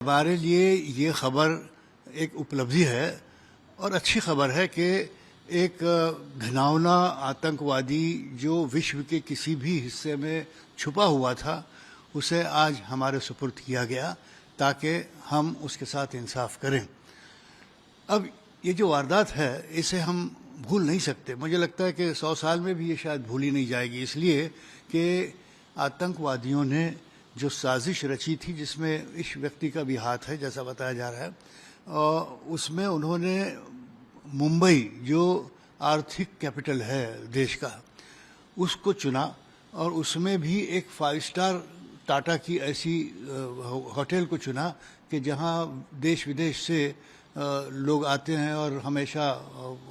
हमारे लिए ये खबर एक उपलब्धि है और अच्छी खबर है कि एक घिनौना आतंकवादी जो विश्व के किसी भी हिस्से में छुपा हुआ था उसे आज हमारे सुपुर्द किया गया ताकि हम उसके साथ इंसाफ करें। अब ये जो वारदात है इसे हम भूल नहीं सकते। मुझे लगता है कि 100 साल में भी ये शायद भूली नहीं जाएगी, इसलिए कि आतंकवादियों ने जो साजिश रची थी जिसमें इस व्यक्ति का भी हाथ है जैसा बताया जा रहा है, और उसमें उन्होंने मुंबई जो आर्थिक कैपिटल है देश का उसको चुना और उसमें भी एक 5 स्टार टाटा की ऐसी होटल को चुना कि जहां देश विदेश से लोग आते हैं और हमेशा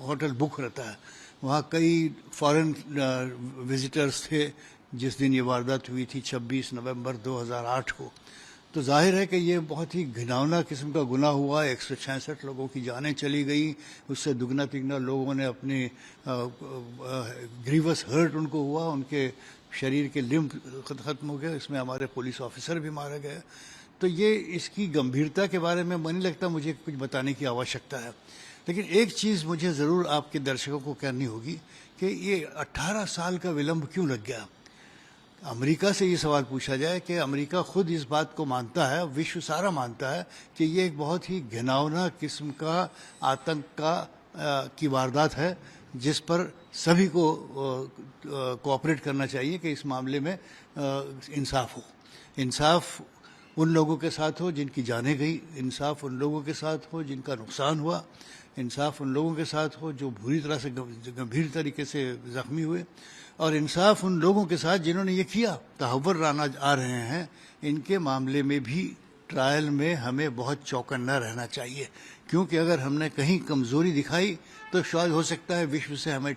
होटल बुक रहता है। वहाँ कई फॉरेन विजिटर्स थे जिस दिन ये वारदात हुई थी 26 नवंबर 2008 को। तो जाहिर है कि ये बहुत ही घिनौना किस्म का गुनाह हुआ। 166 लोगों की जानें चली गई, उससे दुगना तिगना लोगों ने अपने ग्रीवस हर्ट उनको हुआ, उनके शरीर के लिम्ब खत्म हो गए, इसमें हमारे पुलिस ऑफिसर भी मारे गए। तो ये इसकी गंभीरता के बारे में नहीं लगता मुझे कुछ बताने की आवश्यकता है, लेकिन एक चीज़ मुझे ज़रूर आपके दर्शकों को कहनी होगी कि ये 18 साल का विलंब क्यों लग गया। अमेरिका से ये सवाल पूछा जाए कि अमेरिका खुद इस बात को मानता है, विश्व सारा मानता है कि ये एक बहुत ही घिनौना किस्म का आतंक की वारदात है जिस पर सभी को कोऑपरेट करना चाहिए कि इस मामले में इंसाफ हो। इंसाफ उन लोगों के साथ हो जिनकी जानें गई, इंसाफ उन लोगों के साथ हो जिनका नुकसान हुआ, इंसाफ उन लोगों के साथ हो जो बुरी तरह से गंभीर तरीके से ज़ख्मी हुए, और इंसाफ उन लोगों के साथ जिन्होंने ये किया। तहव्वुर राना आ रहे हैं, इनके मामले में भी ट्रायल में हमें बहुत चौकन्ना रहना चाहिए, क्योंकि अगर हमने कहीं कमज़ोरी दिखाई तो शायद हो सकता है विश्व से हमें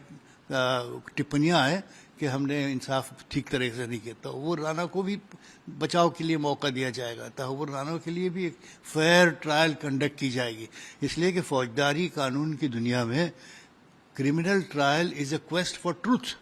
टिप्पणियाँ आए कि हमने इंसाफ ठीक तरह से नहीं किया। तहव्वुर राना को भी बचाव के लिए मौका दिया जाएगा, तहव्वुर राना के लिए भी एक फेयर ट्रायल कंडक्ट की जाएगी, इसलिए कि फौजदारी कानून की दुनिया में criminal trial is a quest for truth,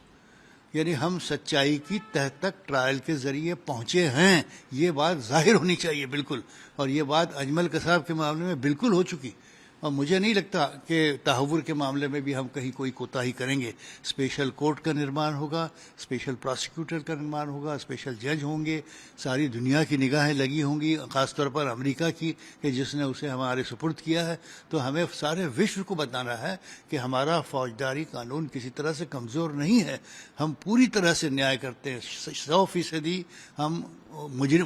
यानी हम सच्चाई की तह तक ट्रायल के ज़रिए पहुँचे हैं, ये बात जाहिर होनी चाहिए बिल्कुल। और ये बात अजमल कसाब के मामले में बिल्कुल हो चुकी, और मुझे नहीं लगता कि तहव्वुर के मामले में भी हम कहीं कोई कोताही करेंगे। स्पेशल कोर्ट का निर्माण होगा, स्पेशल प्रोसिक्यूटर का निर्माण होगा, स्पेशल जज होंगे, सारी दुनिया की निगाहें लगी होंगी, ख़ासतौर पर अमेरिका की कि जिसने उसे हमारे सुपुर्द किया है। तो हमें सारे विश्व को बताना है कि हमारा फौजदारी कानून किसी तरह से कमज़ोर नहीं है, हम पूरी तरह से न्याय करते हैं। 100% हम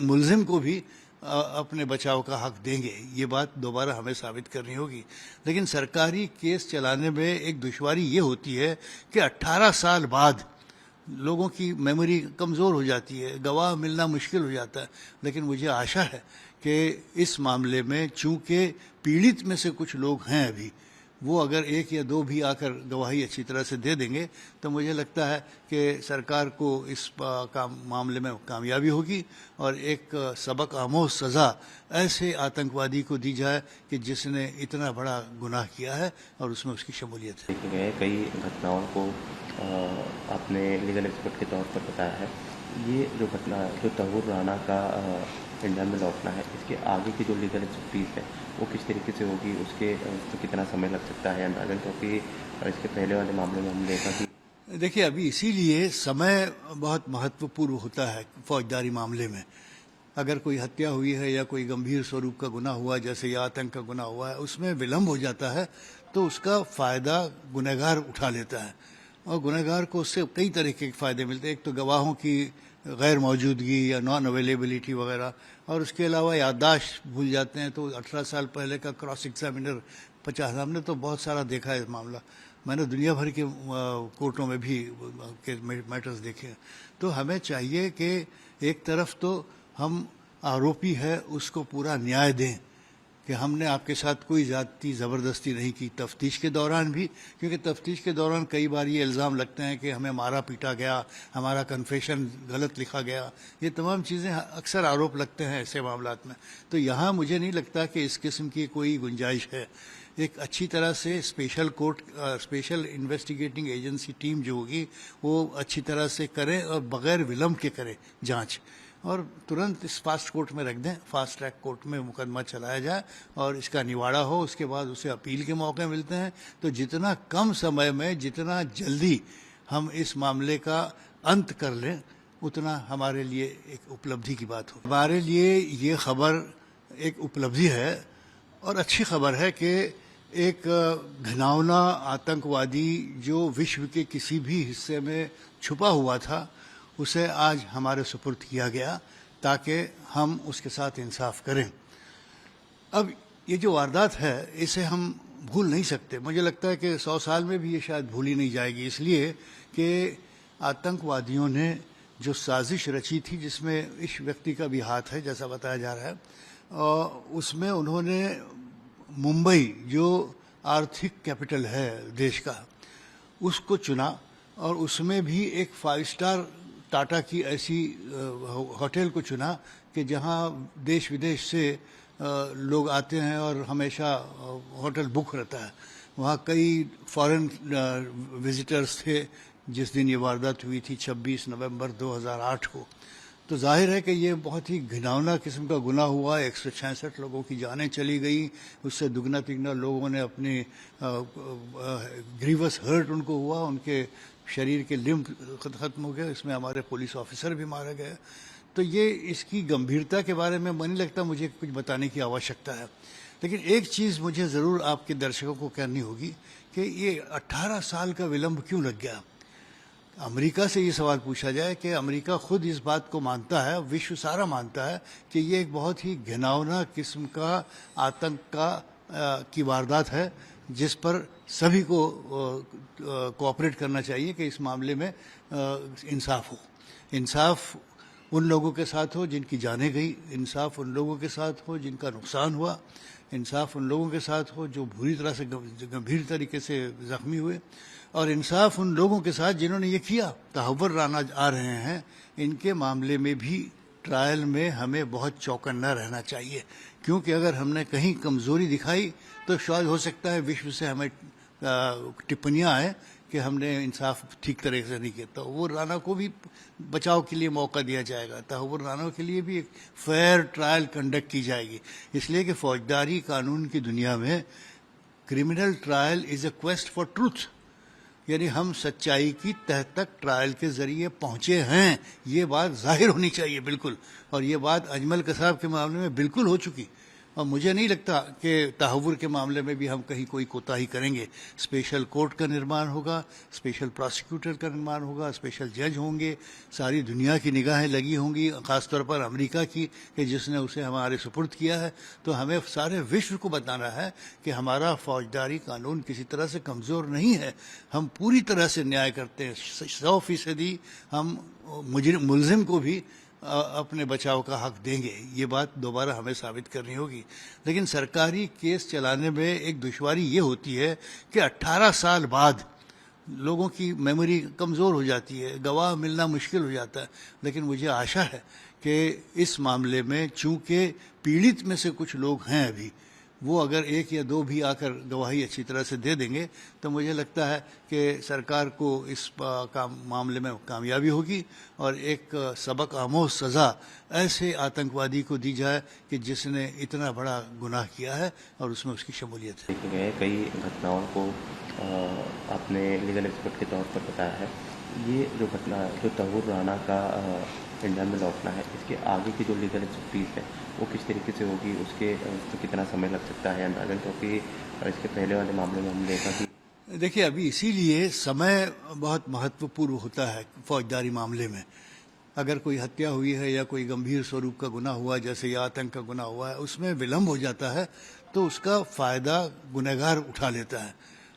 मुलजिम को भी अपने बचाव का हक देंगे, ये बात दोबारा हमें साबित करनी होगी। लेकिन सरकारी केस चलाने में एक दुश्वारी ये होती है कि 18 साल बाद लोगों की मेमोरी कमज़ोर हो जाती है, गवाह मिलना मुश्किल हो जाता है। लेकिन मुझे आशा है कि इस मामले में चूँकि पीड़ित में से कुछ लोग हैं अभी, वो अगर 1 या 2 भी आकर गवाही अच्छी तरह से दे देंगे तो मुझे लगता है कि सरकार को इस मामले में कामयाबी होगी और एक सबक आमोज सज़ा ऐसे आतंकवादी को दी जाए कि जिसने इतना बड़ा गुनाह किया है और उसमें उसकी शमूलियत है। देखे गए कई घटनाओं को आपने लीगल एक्सपर्ट के तौर पर बताया है। ये जो घटना जो तहव्वुर राना का इंडिया में लौटना है, इसके आगे की जो लीगल एक्सपर्टीज़ है वो किस तरीके से होगी, उसके तो कितना समय लग सकता है अंदाजन, क्योंकि इसके पहले वाले मामले में हमने देखा कि देखिए अभी इसीलिए समय बहुत महत्वपूर्ण होता है फौजदारी मामले में। अगर कोई हत्या हुई है या कोई गंभीर स्वरूप का गुनाह हुआ जैसे या आतंक का गुनाह हुआ है, उसमें विलम्ब हो जाता है तो उसका फ़ायदा गुनहगार उठा लेता है, और गुनहगार को उससे कई तरह के फ़ायदे मिलते हैं। एक तो गवाहों की गैर मौजूदगी या नॉन अवेलेबिलिटी वगैरह, और उसके अलावा याददाश्त भूल जाते हैं। तो 18 साल पहले का क्रॉस एग्जामिनर 50, हमने तो बहुत सारा देखा है इस मामला, मैंने दुनिया भर के कोर्टों में भी के मैटर्स देखे हैं। तो हमें चाहिए कि एक तरफ तो हम आरोपी है उसको पूरा न्याय दें कि हमने आपके साथ कोई ज़्यादती ज़बरदस्ती नहीं की तफ्तीश के दौरान भी, क्योंकि तफ्तीश के दौरान कई बार ये इल्ज़ाम लगते हैं कि हमें मारा पीटा गया, हमारा कन्फेशन गलत लिखा गया, ये तमाम चीज़ें अक्सर आरोप लगते हैं ऐसे मामलात में। तो यहाँ मुझे नहीं लगता कि इस किस्म की कोई गुंजाइश है। एक अच्छी तरह से special court special investigating agency team जो होगी वो अच्छी तरह से करे और बग़ैर विलम्ब के करे जाँच, और तुरंत इस फास्ट कोर्ट में रख दें, फास्ट ट्रैक कोर्ट में मुकदमा चलाया जाए और इसका निवाड़ा हो। उसके बाद उसे अपील के मौके मिलते हैं। तो जितना कम समय में, जितना जल्दी हम इस मामले का अंत कर लें, उतना हमारे लिए एक उपलब्धि की बात हो। हमारे लिए ये खबर एक उपलब्धि है और अच्छी खबर है कि एक घिनौना आतंकवादी जो विश्व के किसी भी हिस्से में छुपा हुआ था, उसे आज हमारे सुपुर्द किया गया ताकि हम उसके साथ इंसाफ करें। अब ये जो वारदात है, इसे हम भूल नहीं सकते। मुझे लगता है कि 100 साल में भी ये शायद भूली नहीं जाएगी, इसलिए कि आतंकवादियों ने जो साजिश रची थी, जिसमें इस व्यक्ति का भी हाथ है जैसा बताया जा रहा है, और उसमें उन्होंने मुंबई जो आर्थिक कैपिटल है देश का, उसको चुना और उसमें भी एक 5 स्टार टाटा की ऐसी होटल को चुना कि जहां देश विदेश से लोग आते हैं और हमेशा होटल बुक रहता है। वहाँ कई फॉरेन विजिटर्स थे जिस दिन ये वारदात हुई थी 26 नवंबर 2008 को। तो जाहिर है कि ये बहुत ही घिनौना किस्म का गुनाह हुआ। 166 लोगों की जानें चली गई, उससे दुगना तिगना लोगों ने अपने ग्रीवस हर्ट उनको हुआ, उनके शरीर के लिम्फ ख़त्म हो गए। इसमें हमारे पुलिस ऑफिसर भी मारे गए। तो ये इसकी गंभीरता के बारे में नहीं लगता मुझे कुछ बताने की आवश्यकता है। लेकिन एक चीज़ मुझे ज़रूर आपके दर्शकों को कहनी होगी कि ये 18 साल का विलंब क्यों लग गया। अमेरिका से ये सवाल पूछा जाए कि अमेरिका खुद इस बात को मानता है, विश्व सारा मानता है कि ये एक बहुत ही घिनौना किस्म का आतंक की वारदात है, जिस पर सभी को कोऑपरेट करना चाहिए कि इस मामले में इंसाफ हो। इंसाफ उन लोगों के साथ हो जिनकी जानें गई, इंसाफ उन लोगों के साथ हो जिनका नुकसान हुआ, इंसाफ उन लोगों के साथ हो जो बुरी तरह से गंभीर तरीके से ज़ख्मी हुए, और इंसाफ उन लोगों के साथ जिन्होंने ये किया। तहव्वुर राना आ रहे हैं, इनके मामले में भी ट्रायल में हमें बहुत चौकन्ना रहना चाहिए, क्योंकि अगर हमने कहीं कमज़ोरी दिखाई तो शायद हो सकता है विश्व से हमें टिप्पणियाँ आए कि हमने इंसाफ ठीक तरह से नहीं किया। तहव्वुर राना को भी बचाव के लिए मौका दिया जाएगा, तहव्वुर राना के लिए भी एक फेयर ट्रायल कंडक्ट की जाएगी। इसलिए कि फौजदारी कानून की दुनिया में criminal trial is a quest for truth, यानी हम सच्चाई की तह तक ट्रायल के ज़रिए पहुँचे हैं, ये बात जाहिर होनी चाहिए बिल्कुल। और ये बात अजमल कसाब के मामले में बिल्कुल हो चुकी, और मुझे नहीं लगता कि तहव्वुर के मामले में भी हम कहीं कोई कोताही करेंगे। स्पेशल कोर्ट का निर्माण होगा, स्पेशल प्रोसिक्यूटर का निर्माण होगा, स्पेशल जज होंगे, सारी दुनिया की निगाहें लगी होंगी, ख़ासतौर पर अमेरिका की कि जिसने उसे हमारे सुपुर्द किया है। तो हमें सारे विश्व को बताना है कि हमारा फौजदारी कानून किसी तरह से कमज़ोर नहीं है, हम पूरी तरह से न्याय करते हैं। 100% हम मुलजिम को भी अपने बचाव का हक देंगे। ये बात दोबारा हमें साबित करनी होगी। लेकिन सरकारी केस चलाने में एक दुश्वारी ये होती है कि 18 साल बाद लोगों की मेमोरी कमज़ोर हो जाती है, गवाह मिलना मुश्किल हो जाता है। लेकिन मुझे आशा है कि इस मामले में चूँकि पीड़ित में से कुछ लोग हैं अभी, वो अगर 1 या 2 भी आकर गवाही अच्छी तरह से दे देंगे तो मुझे लगता है कि सरकार को इस मामले में कामयाबी होगी और एक सबक आमोज सज़ा ऐसे आतंकवादी को दी जाए कि जिसने इतना बड़ा गुनाह किया है और उसमें उसकी शमूलियत है। देखे गए कई घटनाओं को आपने लीगल एक्सपर्ट के तौर पर बताया है। ये जो घटना, जो तहव्वुर राना का इंडिया में लौटना है, इसके आगे की जो लीगल एक्सपर्टीज़ है वो किस तरीके से होगी, उसके तो कितना समय लग सकता है अंदाजन, क्योंकि इसके पहले वाले मामले में हमने देखा कि देखिए अभी इसीलिए समय बहुत महत्वपूर्ण होता है फौजदारी मामले में। अगर कोई हत्या हुई है या कोई गंभीर स्वरूप का गुनाह हुआ, जैसे यह आतंक का गुनाह हुआ है, उसमें विलम्ब हो जाता है तो उसका फ़ायदा गुनहगार उठा लेता है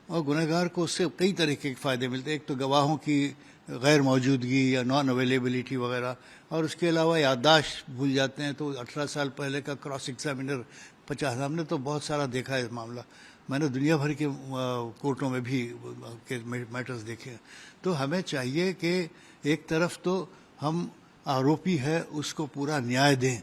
और गुनहगार को उससे कई तरीके के फ़ायदे मिलते हैं। एक तो गवाहों की गैर मौजूदगी या नॉन अवेलेबिलिटी वगैरह, और उसके अलावा याददाश्त भूल जाते हैं। तो 18 साल पहले का क्रॉस एग्जामिनर 50, हमने तो बहुत सारा देखा है इस मामला, मैंने दुनिया भर के कोर्टों में भी के मैटर्स देखे हैं। तो हमें चाहिए कि एक तरफ तो हम आरोपी है उसको पूरा न्याय दें,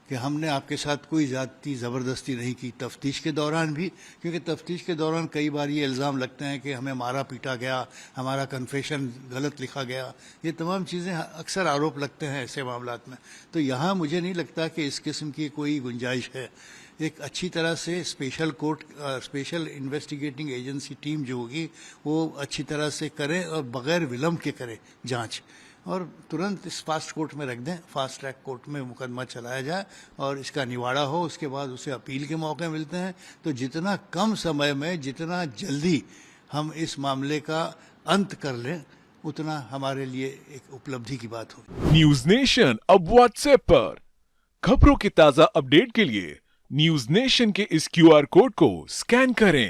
कि हमने आपके साथ कोई ज़्यादती ज़बरदस्ती नहीं की तफ्तीश के दौरान भी, क्योंकि तफ्तीश के दौरान कई बार ये इल्ज़ाम लगते हैं कि हमें मारा पीटा गया, हमारा कन्फेशन गलत लिखा गया, ये तमाम चीज़ें अक्सर आरोप लगते हैं ऐसे मामलात में। तो यहाँ मुझे नहीं लगता कि इस किस्म की कोई गुंजाइश है। एक अच्छी तरह से स्पेशल इन्वेस्टिगेटिंग एजेंसी टीम जो होगी वो अच्छी तरह से करे और बग़ैर विलम्ब के करे जांच, और तुरंत इस फास्ट कोर्ट में रख दें, फास्ट ट्रैक कोर्ट में मुकदमा चलाया जाए और इसका निवाड़ा हो। उसके बाद उसे अपील के मौके मिलते हैं, तो जितना कम समय में, जितना जल्दी हम इस मामले का अंत कर लें, उतना हमारे लिए एक उपलब्धि की बात होगी। न्यूज नेशन अब व्हाट्सएप पर खबरों के ताजा अपडेट के लिए न्यूज नेशन के इस QR कोड को स्कैन करें